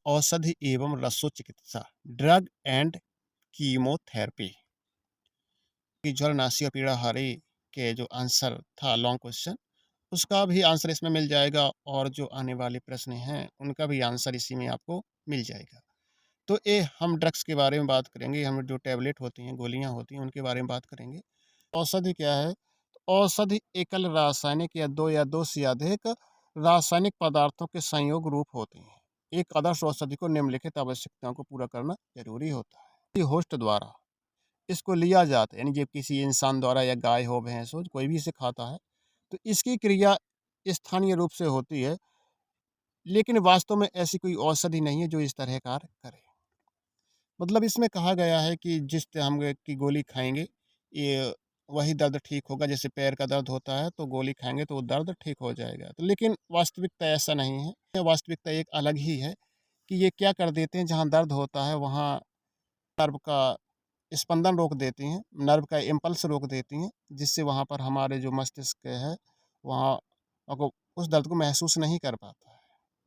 औषधि एवं रसोचिकित्सा, drug and chemotherapy की ज्वरनाशी और पीड़ाहारी के जो आंसर था लॉन्ग क्वेश्चन, उसका भी आंसर इसमें मिल जाएगा और जो आने वाले प्रश्न हैं, उनका भी आंसर इसी में आपको मिल जाएगा। तो ये हम ड्रग्स के बारे में बात करेंगे, हम जो टैबलेट होती हैं, गोलियाँ होती हैं, उनके बारे में बात करेंगे। औषधि क्या है? औषधि एकल रासायनिक या 2 या 2 से अधिक रासायनिक पदार्थों के संयोग रूप होते हैं। एक आदर्श औषधि को निम्नलिखित आवश्यकताओं को पूरा करना ज़रूरी होता है। कि होस्ट द्वारा इसको लिया जाता है, यानी जब किसी इंसान द्वारा या गाय हो, भैंस हो, कोई भी इसे खाता है, तो इसकी क्रिया स्थानीय रूप से होती है, लेकिन वास्तव में ऐसी कोई औषधि नहीं है जो इस तरह कार्य करे। मतलब इसमें कहा गया है कि जिस हम की गोली खाएँगे, ये वही दर्द ठीक होगा, जैसे पैर का दर्द होता है, तो गोली खाएँगे तो वो दर्द ठीक हो जाएगा। तो लेकिन वास्तविकता ऐसा नहीं है, वास्तविकता एक अलग ही है कि ये क्या कर देते हैं, जहाँ दर्द होता है, वहाँ नर्व का स्पंदन रोक देती हैं, नर्व का इम्पल्स रोक देती हैं, जिससे वहाँ पर हमारे जो मस्तिष्क है, वहाँ को उस दर्द को महसूस नहीं कर पाता है।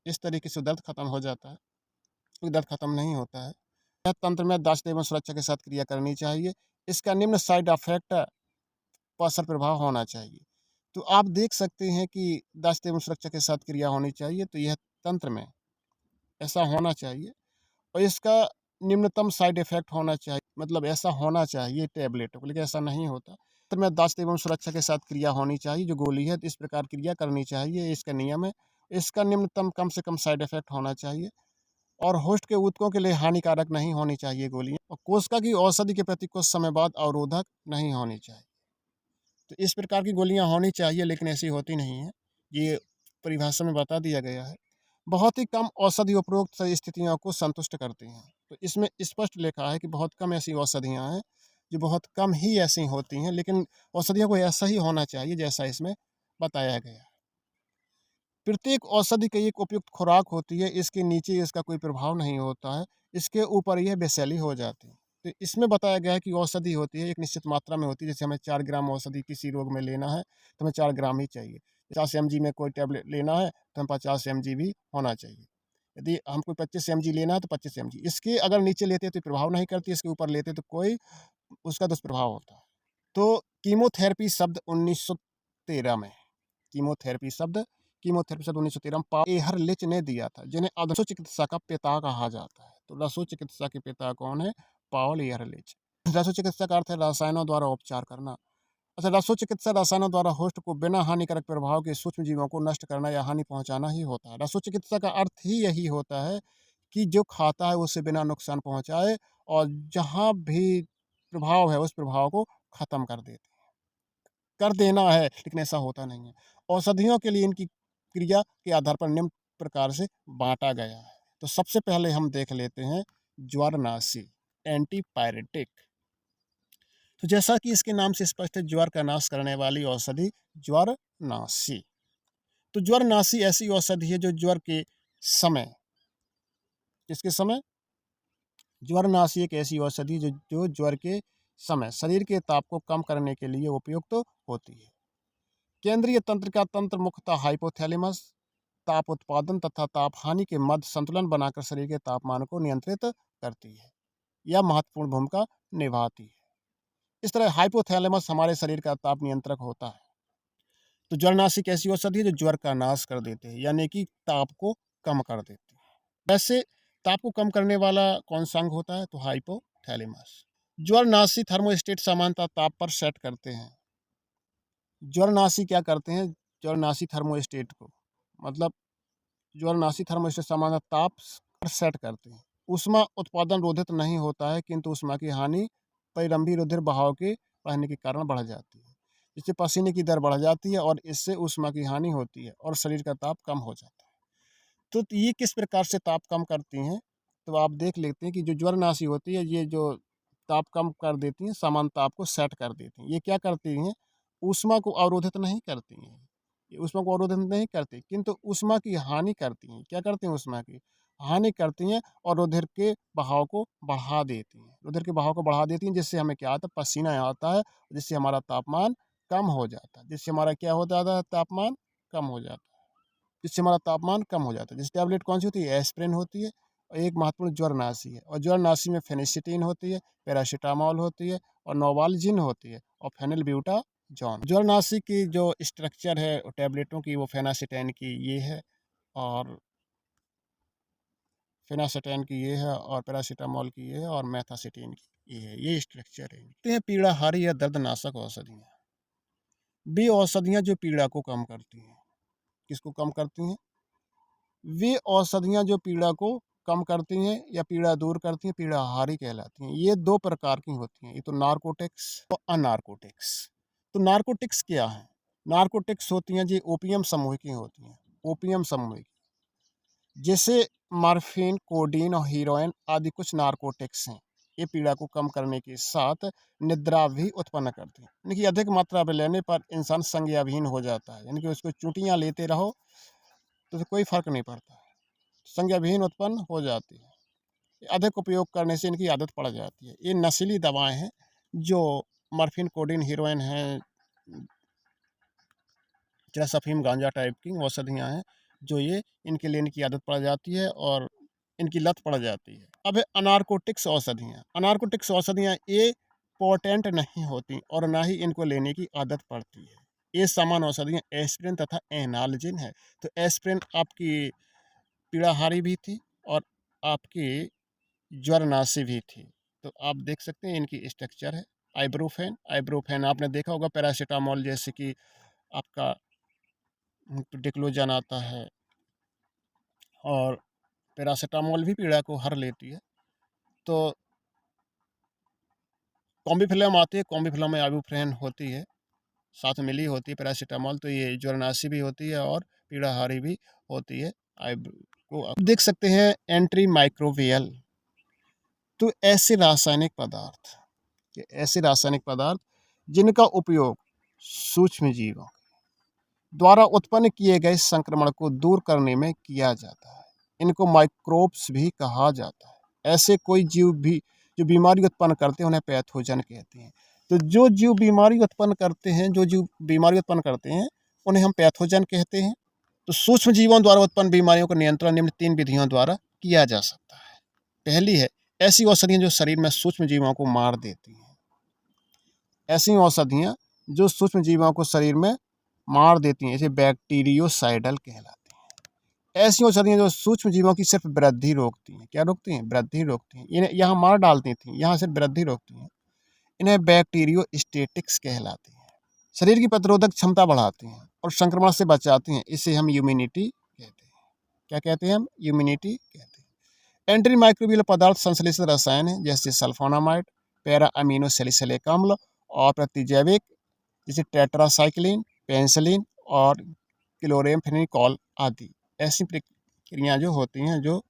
इस तरीके से दर्द खत्म हो जाता है, कोई दर्द खत्म नहीं होता है। यह तंत्र में दाश्त एवं सुरक्षा के साथ क्रिया करनी चाहिए। इसका निम्न साइड इफ़ेक्ट व असर प्रभाव होना चाहिए। तो आप देख सकते हैं कि दाश्त एवं सुरक्षा के साथ क्रिया होनी चाहिए, तो यह तंत्र में ऐसा होना चाहिए और इसका निम्नतम साइड इफ़ेक्ट होना चाहिए, मतलब ऐसा होना चाहिए टैबलेट को, लेकिन ऐसा नहीं होता। तंत्र में दाश्त एवं सुरक्षा के साथ क्रिया होनी चाहिए, जो गोली है, तो इस प्रकार क्रिया करनी चाहिए, इसका नियम है। इसका निम्नतम कम से कम साइड इफ़ेक्ट होना चाहिए और होस्ट के ऊतकों के लिए हानिकारक नहीं होनी चाहिए गोलियाँ और कोशिका की औषधि के प्रति कुछ समय बाद अवरोधक नहीं होनी चाहिए। तो इस प्रकार की गोलियाँ होनी चाहिए, लेकिन ऐसी होती नहीं हैं। ये परिभाषा में बता दिया गया है। बहुत ही कम औषधि उपरोक्त स्थितियों को संतुष्ट करती हैं। तो इसमें स्पष्ट लिखा है कि बहुत कम ऐसी औषधियाँ हैं, जो बहुत कम ही ऐसी होती हैं, लेकिन औषधियों को ऐसा ही होना चाहिए, जैसा इसमें बताया गया है। प्रत्येक औषधि की एक उपयुक्त खुराक होती है, इसके नीचे इसका कोई प्रभाव नहीं होता है, इसके ऊपर यह वैशाली हो जाती है। तो इसमें बताया गया है कि औषधि होती है, एक निश्चित मात्रा में होती है, जैसे हमें 4 ग्राम औषधि किसी रोग में लेना है, तो हमें 4 ग्राम ही चाहिए। 50 एमजी में कोई टैबलेट लेना है, तो हमें 50 एमजी भी होना चाहिए। यदि हमको 25 एमजी लेना है, तो 25 एमजी। इसके अगर नीचे लेते हैं तो प्रभाव नहीं करती, इसके ऊपर लेते तो कोई उसका दुष्प्रभाव होता है। तो कीमोथेरेपी शब्द 1913 में कीमोथेरेपी शब्द 1913 में एहरलिच ने दिया था, जिन्हें रसो चिकित्सा का पिता कहा जाता है। तो रसो चिकित्सा के पिता कौन है? पाउल एहरलिच। रसो चिकित्सा का अर्थ है रसायनों द्वारा उपचार करना। अच्छा, रसो चिकित्सा रसायनों द्वारा होस्ट को बिना हानिकारक प्रभाव के सूक्ष्म जीवों को नष्ट करना या हानि पहुंचाना ही होता है। रसो चिकित्सा का अर्थ ही यही होता है कि जो खाता है उसे बिना नुकसान पहुंचाए और जहां भी प्रभाव है उस प्रभाव को खत्म कर देना है, लेकिन ऐसा होता नहीं है। औषधियों के लिए इनकी क्रिया के आधार पर निम्न प्रकार से बाँटा गया है। तो सबसे पहले हम देख लेते हैं ज्वरनाशी, एंटीपायरेटिक। तो जैसा कि इसके नाम से स्पष्ट है, ज्वर का नाश करने वाली औषधि ज्वरनाशी। तो ज्वरनाशी ऐसी औषधि है जो ज्वर के समय किसके समय? ज्वरनाशी एक ऐसी औषधि जो ज्वर के समय शरीर के ताप को कम करने के लिए उपयुक्त होती है। केंद्रीय तंत्रिका तंत्र मुख्यतः हाइपोथैलेमस ताप उत्पादन तथा ताप हानि के मध्य संतुलन बनाकर शरीर के तापमान को नियंत्रित करती है। यह महत्वपूर्ण भूमिका निभाती है। इस तरह हाइपोथैलेमस हमारे शरीर का ताप नियंत्रक होता है। तो ज्वरनाशी ऐसी औषधि है जो ज्वर का नाश कर देते हैं, यानी कि ताप को कम कर देती है। वैसे ताप को कम करने वाला कौन सा अंग होता है? तो हाइपोथैलेमस। ज्वरनाशी थर्मोस्टेट सामान्यतः ताप पर सेट करते हैं। ज्वरनाशी क्या करते हैं? ज्वरनाशी थर्मोस्टेट को, मतलब ज्वरनाशी थर्मोस्टेट सामान्यतः ताप पर सेट करते हैं। ऊष्मा उत्पादन रोधित नहीं होता है, किंतु ऊष्मा की हानि परिरंभी रुधिर बहाव के बढ़ने के कारण बढ़ जाती है। इससे पसीने की दर बढ़ जाती है और इससे ऊष्मा की हानि होती है और शरीर का ताप कम हो जाता है। तो ये किस प्रकार से ताप कम करती हैं? तो आप देख लेते हैं कि जो ज्वरनाशी होती है, ये जो ताप कम कर देती हैं, सामान्य ताप को सेट कर देती हैं। ये क्या करती हैं? ऊष्मा को अवरोधित नहीं करती हैं। ये ऊष्मा को अवरोधित नहीं करती, किंतु ऊष्मा की हानि करती हैं। क्या करती हैं? ऊष्मा की हानि करती हैं और रुधिर के बहाव को बढ़ा देती हैं। रुधिर के बहाव को बढ़ा देती हैं, जिससे हमें क्या आता है? पसीना आता है, जिससे हमारा तापमान कम हो जाता है। जिससे हमारा क्या हो जाता है? तापमान कम हो जाता है। जिससे हमारा तापमान कम हो जाता है। जैसे टैबलेट कौन सी होती है? एस्पिरिन होती है। और एक महत्वपूर्ण ज्वरनाशी है, और ज्वरनाशी में फेनिसिटीन होती है, पैरासिटामोल होती है और नोवाल्जिन होती है और फेनिलब्यूटाजॉन। ज्वरनाशी की जो स्ट्रक्चर है टैबलेटों की वो फेनासिटैन की ये है, और फेनासिटैन की ये है, और पैरासिटामोल की ये है, और मेथासिटीन की ये है। ये स्ट्रक्चर है। ये पीड़ाहारी या दर्दनाशक औषधियाँ, वे औषधियाँ जो पीड़ा को कम करती हैं। किसको कम करती हैं? वे औषधियाँ जो पीड़ा को कम करती हैं या पीड़ा दूर करती हैं, पीड़ाहारी कहलाती हैं। ये 2 प्रकार की होती हैं, एक तो नारकोटिक्स और अनारकोटिक्स। तो नारकोटिक्स क्या हैं? नारकोटिक्स होती हैं जी ओपियम समूह की होती हैं, ओपियम समूह की। जैसे मॉर्फिन, कोडीन और हेरोइन आदि कुछ नारकोटिक्स हैं। ये पीड़ा को कम करने के साथ निद्रा भी उत्पन्न करती हैं। यानी कि अधिक मात्रा में लेने पर इंसान संज्ञाविहीन हो जाता है, यानी कि उसको चूटियाँ लेते रहो तो उससे कोई फ़र्क नहीं पड़ता है। संज्ञाविहीन उत्पन्न हो जाती है। अधिक उपयोग करने से इनकी आदत पड़ जाती है। ये नशीली दवाएँ हैं जो मॉर्फिन, कोडीन, हेरोइन हैं, जैसे अफ़ीम, गांजा टाइप की औषधियाँ हैं, जो ये इनके लेने की आदत पड़ जाती है और इनकी लत पड़ जाती है। अब है अनारकोटिक्स औषधियाँ। अनारकोटिक्स औषधियाँ ये पोटेंट नहीं होती और ना ही इनको लेने की आदत पड़ती है। ये सामान्य औषधियाँ एस्पिरिन तथा एनाल्जिन है। तो एस्पिरिन आपकी पीड़ाहारी भी थी और आपकी ज्वरनाशी भी थी। तो आप देख सकते हैं इनकी स्ट्रक्चर है। आइब्रोफेन, आइब्रोफेन आपने देखा होगा पैरासिटामोल जैसे कि आपका डिक्लोज़न आता है, और पैरासिटामोल भी पीड़ा को हर लेती है। तो कॉम्बिफ्लेम आती है, कॉम्बिफ्लेम में आइब्रोफेन होती है, साथ में मिली होती है पैरासिटामोल, तो ये ज्वरनाशी भी होती है और पीड़ाहारी भी होती है। को आप देख सकते हैं एंटी माइक्रोबियल। तो ऐसे रासायनिक पदार्थ जिनका उपयोग सूक्ष्म जीवों द्वारा उत्पन्न किए गए संक्रमण को दूर करने में किया जाता है। इनको माइक्रोब्स भी कहा जाता है। ऐसे कोई जीव भी जो बीमारी उत्पन्न करते हैं उन्हें पैथोजन कहते हैं। तो जो जीव बीमारी उत्पन्न करते हैं, उन्हें हम पैथोजन कहते हैं। तो सूक्ष्म जीवों द्वारा उत्पन्न बीमारियों का नियंत्रण निम्न 3 विधियों द्वारा किया जा सकता है। पहली है ऐसी औषधियाँ जो शरीर में सूक्ष्म जीवों को मार देती हैं। ऐसी औषधियाँ जो सूक्ष्म जीवों को शरीर में मार देती हैं, इसे बैक्टीरियोसाइडल कहलाती हैं। ऐसी औषधियाँ जो सूक्ष्म जीवों की सिर्फ वृद्धि रोकती हैं। क्या रोकती हैं? वृद्धि रोकती हैं। इन्हें यहाँ मार डालती थी, यहाँ सिर्फ वृद्धि रोकती हैं। इन्हें बैक्टीरियोस्टेटिक्स कहलाती हैं। शरीर की प्रतिरोधक क्षमता बढ़ाती हैं और संक्रमण से बचाती हैं। इसे हम इम्यूनिटी कहते हैं। क्या कहते हैं हम? इम्यूनिटी कहते हैं। एंटी माइक्रोबियल पदार्थ संश्लेषित रसायन हैं, जैसे सल्फोनामाइड, पैरा अमीनो सैलिसिलिक अम्ल और प्रतिजैविक जैसे टेट्रासाइक्लिन, पेनिसिलिन और क्लोरेमफेनिकोल आदि। ऐसी प्रक्रियाएं जो होती हैं, जो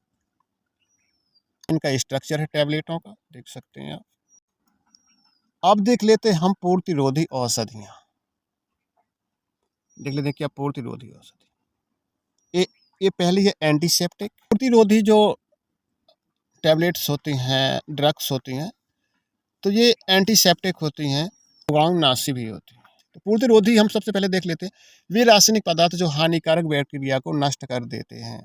इनका स्ट्रक्चर है टैबलेटों का, देख सकते हैं आप। अब देख लेते हैं हम प्रतिरोधी औषधियाँ। देख लेते हैं क्या प्रतिरोधी औषधि। ये पहली है एंटीसेप्टिक। प्रतिरोधी जो टैबलेट्स होती हैं, ड्रग्स होती हैं, तो ये एंटीसेप्टिक होती हैं, रोगाणुनाशी भी होती हैं। तो प्रतिरोधी हम सबसे पहले देख लेते हैं। वे रासायनिक पदार्थ जो हानिकारक बैक्टीरिया को नष्ट कर देते हैं।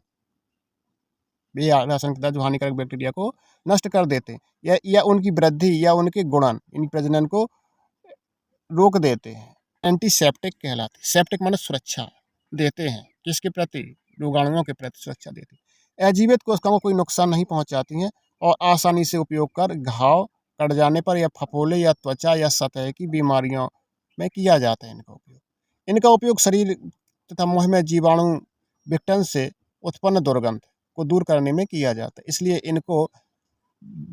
वे रासायनिक पदार्थ जो हानिकारक बैक्टीरिया को नष्ट कर देते हैं या उनकी वृद्धि या उनके गुणन, इन प्रजनन को रोक देते हैं। एंटीसेप्टिक कहलाते हैं। सेप्टिक माने सुरक्षा देते हैं। किसके प्रति? रोगाणुओं के प्रति सुरक्षा देते हैं। अजीवित कोशिकाओं को कोई नुकसान नहीं पहुंचाती हैं और आसानी से उपयोग कर घाव कट जाने पर या फफोले या त्वचा या सतह की बीमारियों में किया जाता है इनका उपयोग शरीर तथा मुंह में जीवाणु विघटन से उत्पन्न दुर्गंध को दूर करने में किया जाता है। इसलिए इनको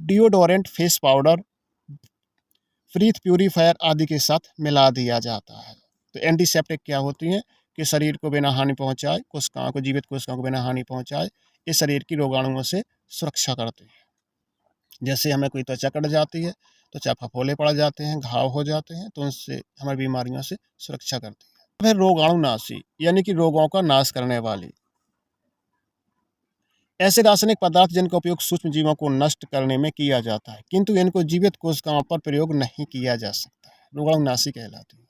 deodorant, face powder, breath purifier आदि के साथ मिला दिया जाता है। तो एंटीसेप्टिक क्या होती हैं कि शरीर को बिना हानि पहुंचाए, कोशिकाओं को, जीवित कोशिकाओं को बिना हानि पहुंचाए, ये शरीर की रोगाणुओं से सुरक्षा करते हैं। जैसे हमें कोई त्वचा कट जाती है, त्वचा फफोले पड़ जाते हैं, घाव हो जाते हैं, तो उनसे हमारी बीमारियों से सुरक्षा करती है। फिर रोगाणुनाशी यानी कि रोगों का नाश करने वाली। ऐसे रासायनिक पदार्थ जिनका उपयोग सूक्ष्म जीवों को नष्ट करने में किया जाता है, किंतु इनको जीवित कोशिकाओं पर प्रयोग नहीं किया जा सकता है, रोगाणुनाशी कहलाती है।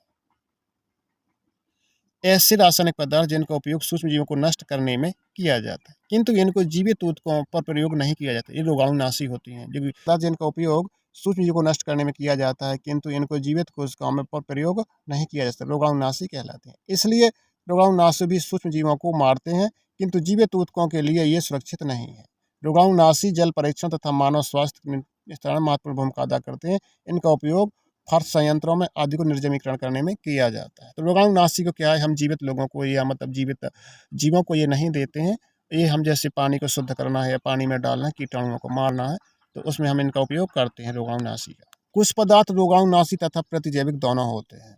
ऐसे रासायनिक पदार्थ जिनका उपयोग सूक्ष्म जीवों को नष्ट करने में किया जाता है, किंतु इनको जीवित ऊतकों पर प्रयोग नहीं किया जाता। ये रोगाणुनाशी होती हैं, जो पदार्थ जिनका उपयोग सूक्ष्म जीवों को नष्ट करने में किया जाता है, किंतु इनको जीवित कोशिकाओं में पर प्रयोग नहीं किया जाता, रोगाणुनाशी कहलाते हैं। इसलिए रोगाणुनाशी भी सूक्ष्म जीवों को मारते हैं, किंतु जीवित ऊतकों के लिए ये सुरक्षित नहीं है। रोगाणुनाशी जल परीक्षण तथा मानव स्वास्थ्य में महत्वपूर्ण भूमिका अदा करते हैं। इनका उपयोग फर्श संयंत्रों में आदि को निर्जमीकरण करने में किया जाता है। तो रोगाणुनाशी को क्या है, हम जीवित लोगों को या मतलब जीवित जीवों को ये नहीं देते हैं। ये हम जैसे पानी को शुद्ध करना है या पानी में डालना है, कीटाणुओं को मारना है, तो उसमें हम इनका उपयोग करते हैं रोगाणुनाशी का। कुछ पदार्थ रोगाणुनाशी तथा प्रतिजैविक दोनों होते हैं।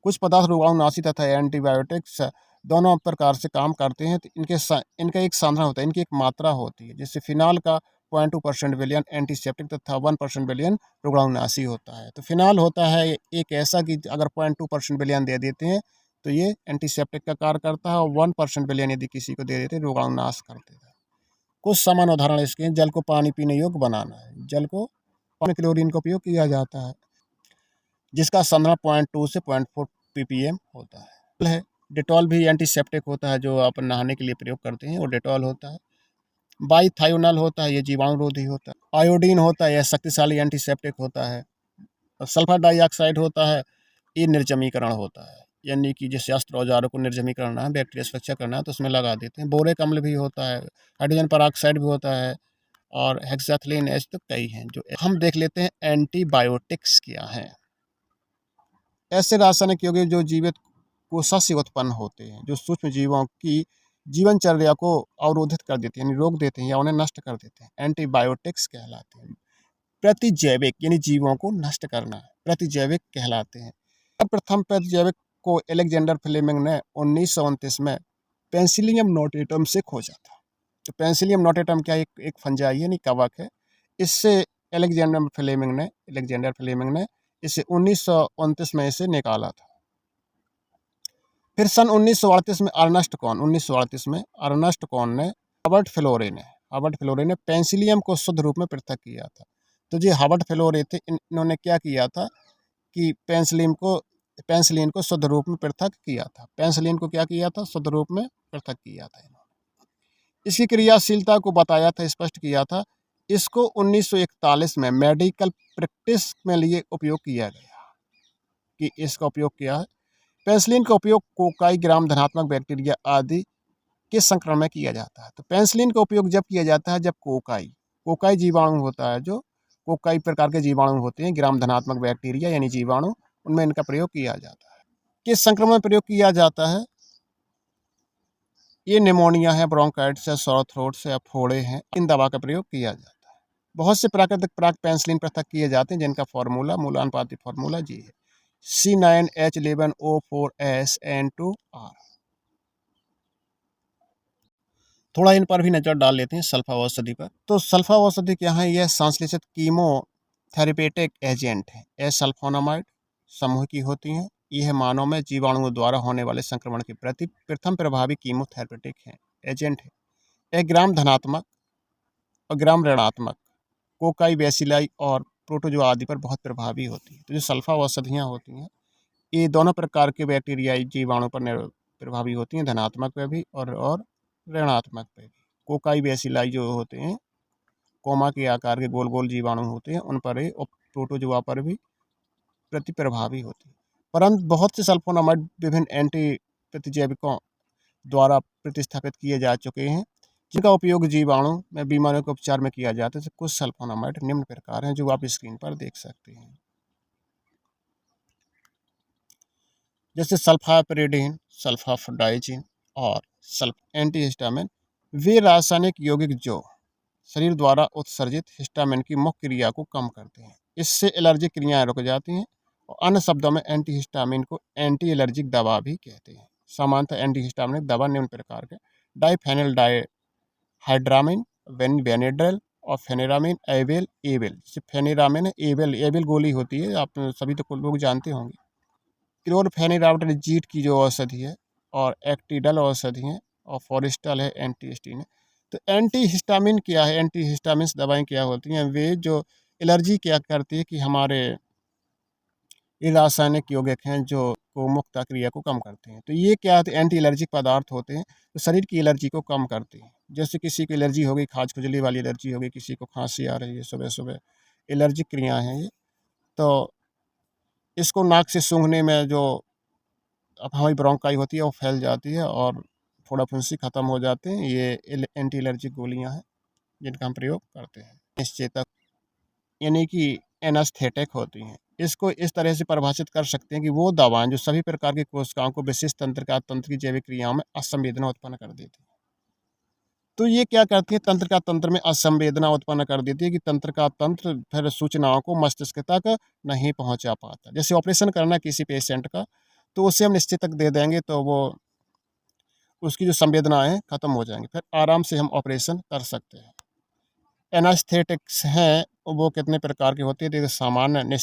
कुछ पदार्थ रोगाणुनाशी तथा एंटीबायोटिक्स दोनों प्रकार से काम करते हैं। तो इनका एक साधन होता है, इनकी एक मात्रा होती है। जैसे फिनाल का 0.2% विलियन एंटीसेप्टिक तथा 1% विलियन रोगाणुनाशी होता है। तो फिनाल होता है एक ऐसा कि अगर 0.2% विलियन दे देते हैं तो ये एंटीसेप्टिक का कार्य करता है, और 1% विलियन यदि किसी को दे देते हैं रोगाणुनाश कर देता है। कुछ सामान्य उदाहरण इसके हैं। जल को पानी पीने योग्य बनाना है। जल को पानी क्लोरीन का उपयोग किया जाता है, जिसका संधारण 0.2 से 0.4 ppm होता है। डेटॉल भी एंटीसेप्टिक होता है, जो आप नहाने के लिए प्रयोग करते हैं, वो डेटॉल होता है। बाइथायोनल होता है, ये जीवाणुरोधी होता है। आयोडीन होता है, यह शक्तिशाली एंटीसेप्टिक होता है। और सल्फर डाइऑक्साइड होता है, ये निर्जमीकरण होता है, यानी कि जैसे अस्त्र औजारों को निर्जमीकरण करना है, बैक्टीरिया सुरक्षा करना है, तो उसमें लगा देते हैं। बोरिक अम्ल भी होता है, हाइड्रोजन पेरोक्साइड भी होता है, और हेक्साथिलीन एच, तो कई हैं। जो हम देख लेते हैं एंटीबायोटिक्स क्या है। ऐसे रासायनिक यौगिक जो जीवित कोशिका से उत्पन्न होते हैं, जो सूक्ष्म जीवों की जीवनचर्या को अवरोधित कर देते हैं, यानी रोक देते हैं या उन्हें नष्ट कर देते हैं, एंटीबायोटिक्स कहलाते हैं। प्रतिजैविक यानी जीवों को नष्ट करना, प्रतिजैविक कहलाते हैं। प्रथम प्रतिजैविक को अलेक्जेंडर फ्लेमिंग ने 1929 में पेंसिलियम नोटेटम से खोजा था। तो पेंसिलियम नोटेटम क्या एक फंजाई यानी कवक है। इससे अलेक्जेंडर फ्लेमिंग ने इसे 1929 में इसे निकाला था। फिर सन 1938 में अर्नस्ट कॉन ने हर्बर्ट फ्लोरे ने पेंसिलियम को शुद्ध रूप में पृथक किया था। तो जो हर्बर्ट फ्लोरे थे, इन्होंने क्या किया था कि पेंसिलिन को शुद्ध रूप में पृथक किया था। पेंसिलिन को क्या किया था, शुद्ध रूप में पृथक किया था इन्होंने। इसकी क्रियाशीलता को बताया था, स्पष्ट किया था। इसको 1941 में मेडिकल प्रैक्टिस में लिए उपयोग किया गया। कि इसका उपयोग क्या है, पेंसिलिन का उपयोग कोकाई, ग्राम धनात्मक बैक्टीरिया आदि के संक्रमण में किया जाता है। तो पेंसिलिन का उपयोग जब किया जाता है जब कोकाई जीवाणु होता है, जो कोकाई प्रकार के जीवाणु होते हैं, ग्राम धनात्मक बैक्टीरिया यानी जीवाणु, उनमें इनका प्रयोग किया जाता है। किस संक्रमण में प्रयोग किया जाता है, ये निमोनिया है, ब्रोंकाइटिस है, सॉर थ्रोट है या फोड़े हैं, इन दवा का प्रयोग किया जाता है। बहुत से प्राकृतिक प्राक पेंसिलिन पृथक किए जाते हैं, जिनका फॉर्मूला मूलानुपाती फॉर्मूला जी है, C9H11O4SN2R। थोड़ा इन पर भी नज़र डाल लेते हैं, सल्फा औषधि पर। तो सल्फा औषधि क्या है, यह संश्लेषित कीमोथेरेपेटिक एजेंट है। एसल्फोनामाइड समूह की होती हैं। यह मानव में जीवाणुओं द्वारा होने वाले संक्रमण के प्रति प्रथम प्रभावी कीमोथेरेपेटिक है एजेंट है। यह ग्राम धनात्मक और ग्राम ऋणात्मक कोकाई, बेसिलाई और प्रोटोजोआ आदि पर बहुत प्रभावी होती है। तो जो सल्फा औषधियाँ होती हैं, ये दोनों प्रकार के बैक्टीरियाई जीवाणु पर प्रभावी होती हैं, धनात्मक पे भी और ऋणात्मक पे भी। कोकाई, बेसिलाई जो होते हैं, कोमा के आकार के गोल गोल जीवाणु होते हैं, उन पर और प्रोटोजोआ पर भी प्रति प्रभावी होती है। परंतु बहुत से सल्फोनामाइड विभिन्न एंटी प्रतिजैविकों द्वारा प्रतिस्थापित किए जा चुके हैं, जिनका उपयोग जीवाणु में बीमारियों के उपचार में किया जाता है। कुछ सल्फोनामाइड निम्न प्रकार हैं, जो आप स्क्रीन पर देख सकते हैं, जैसे सल्फापिरिडीन, सल्फाडाइजिन और एंटीहिस्टामिन। वे रासायनिक यौगिक जो शरीर द्वारा उत्सर्जित हिस्टामिन की मुख्य क्रिया को कम करते हैं। इससे एलर्जिक क्रियाएं रुक जाती हैं, और अन्य शब्दों में एंटीहिस्टामिन को एंटी एलर्जिक दवा भी कहते हैं। सामान्यतः एंटीहिस्टामिन दवा निम्न प्रकार के डाइफेनिल डाइहाइड्रामिन, बेनिड्रिल और फेनेरामिन, एबेल। फेनेरामिन एबेल गोली होती है, आप सभी तो लोग जानते होंगे। क्लोरफेनिरामिड जीट की जो औषधि है, और एक्टिडल औषधि है, और फॉरेस्टल है, एंटीहिस्टीन है। तो एंटीहिस्टामिन क्या है, एंटीहिस्टामिन दवाएं क्या होती हैं, वे जो एलर्जी क्या करती है कि हमारे ये रासायनिक यौगिक हैं जो कोमुखता क्रिया को कम करते हैं। तो ये क्या होते हैं, एंटी एलर्जिक पदार्थ होते हैं, तो शरीर की एलर्जी को कम करते हैं। जैसे किसी को एलर्जी हो गई, खाज-खुजली वाली एलर्जी हो गई, किसी को खाँसी आ रही है सुबह-सुबह, एलर्जिक क्रियाएँ हैं ये। तो इसको नाक से सूँघने में जो हमारी ब्रोंकाई होती है वो फैल जाती है और फोड़ा फुंसी खत्म हो जाते हैं। ये एंटी एलर्जिक गोलियां हैं जिनका हम प्रयोग करते हैं। निश्चेतक यानी कि एनास्थेटिक होती हैं। इसको इस तरह से परिभाषित कर सकते हैं कि वो दवाएं जो सभी प्रकार की कोशिकाओं को विशिष्ट तंत्र की जैविक क्रियाओं में असंवेदना उत्पन्न कर देती हैं। तो ये क्या करती है, तंत्र का तंत्र में असंवेदना उत्पन्न कर देती है कि तंत्र का तंत्र फिर सूचनाओं को मस्तिष्क तक नहीं पहुंचा पाता। जैसे ऑपरेशन करना है किसी पेशेंट का, तो उसे हम निश्चितक दे देंगे तो वो उसकी जो संवेदनाएँ खत्म हो जाएँगी, फिर आराम से हम ऑपरेशन कर सकते हैं। एनास्थेटिक्स हैं, वो कितने प्रकार के होते हैं, देखिए सामान्य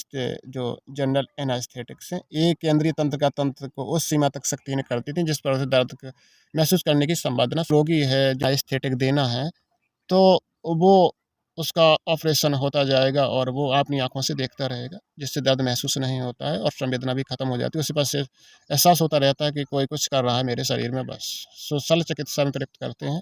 जो जनरल एनास्थेटिक्स हैं, ये केंद्रीय तंत्र का तंत्र को उस सीमा तक सक्रिय करती थी जिस पर उसे दर्द महसूस करने की संभावना, रोगी है जो एनास्थेटिक देना है तो वो उसका ऑपरेशन होता जाएगा और वो अपनी आँखों से देखता रहेगा, जिससे दर्द महसूस नहीं होता है और संवेदना भी खत्म हो जाती है। उसी पास से एहसास होता रहता है कि कोई कुछ कर रहा है मेरे शरीर में बस। सो शल्य चिकित्सा में प्रयुक्त करते हैं।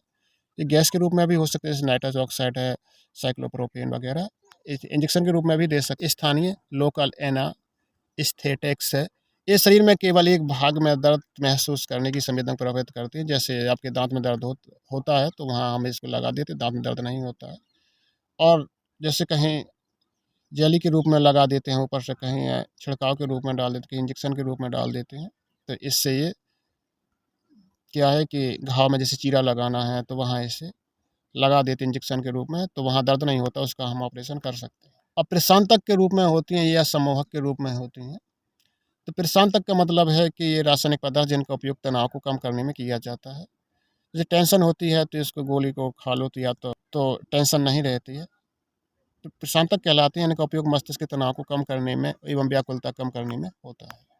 ये गैस के रूप में भी हो सकते हैं, जैसे नाइट्रस ऑक्साइड है, साइक्लोप्रोपेन वगैरह। इंजेक्शन के रूप में भी दे सकते। स्थानीय लोकल एनास्थेटिक्स है। ये शरीर में केवल एक भाग में दर्द महसूस करने की संवेदना प्रभावित करती है। जैसे आपके दाँत में दर्द होता है तो वहाँ हम इसको लगा देते हैं, दाँत में दर्द नहीं होता है। और जैसे कहीं जेली के रूप में लगा देते हैं ऊपर से, कहीं छिड़काव के रूप में डाल देते हैं, कहीं इंजेक्शन के रूप में डाल देते हैं। तो इससे ये क्या है कि घाव में जैसे चीरा लगाना है तो वहाँ इसे लगा देते हैं इंजेक्शन के रूप में, तो वहाँ दर्द नहीं होता, उसका हम ऑपरेशन कर सकते हैं। अब प्रशांतक के रूप में होती हैं या सम्मोहक के रूप में होती हैं। तो प्रशांतक का मतलब है कि ये रासायनिक पदार्थ जिनका उपयोग तनाव को कम करने में किया जाता है। जैसे टेंशन होती है तो इसको गोली को खा लो तो या तो टेंशन नहीं रहती है। तो प्रशांतक कहलाते हैं, इनका उपयोग मस्तिष्क के तनाव को कम करने में एवं व्याकुलता कम करने में होता है।